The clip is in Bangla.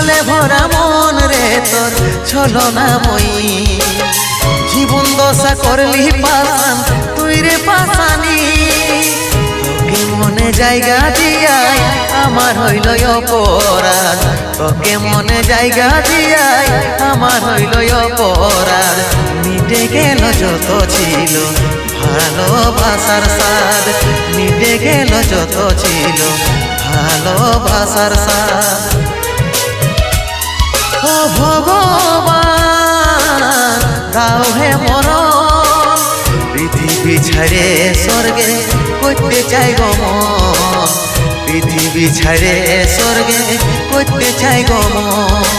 ফুলে ভরা মন রে তোর ছলনাময়ী জীবন দশা করলি পাশান তুই রে পাশানি তোকে মনে জায়গা দিয়াই আমার হইল অপরাধ তোকে মনে জায়গা দিয়াই আমার হইল অপরাধ মিটে গেল যত ছিল ভালোবাসার স্বাদ মিটে গেল যত ছিল ভালোবাসার স্বাদ ও ভগবান দাও হে মরণ পৃথিবী ছাড়ে স্বর্গে করতে চাই গমন পৃথিবী ছাড়ে স্বর্গে করতে চাই গমন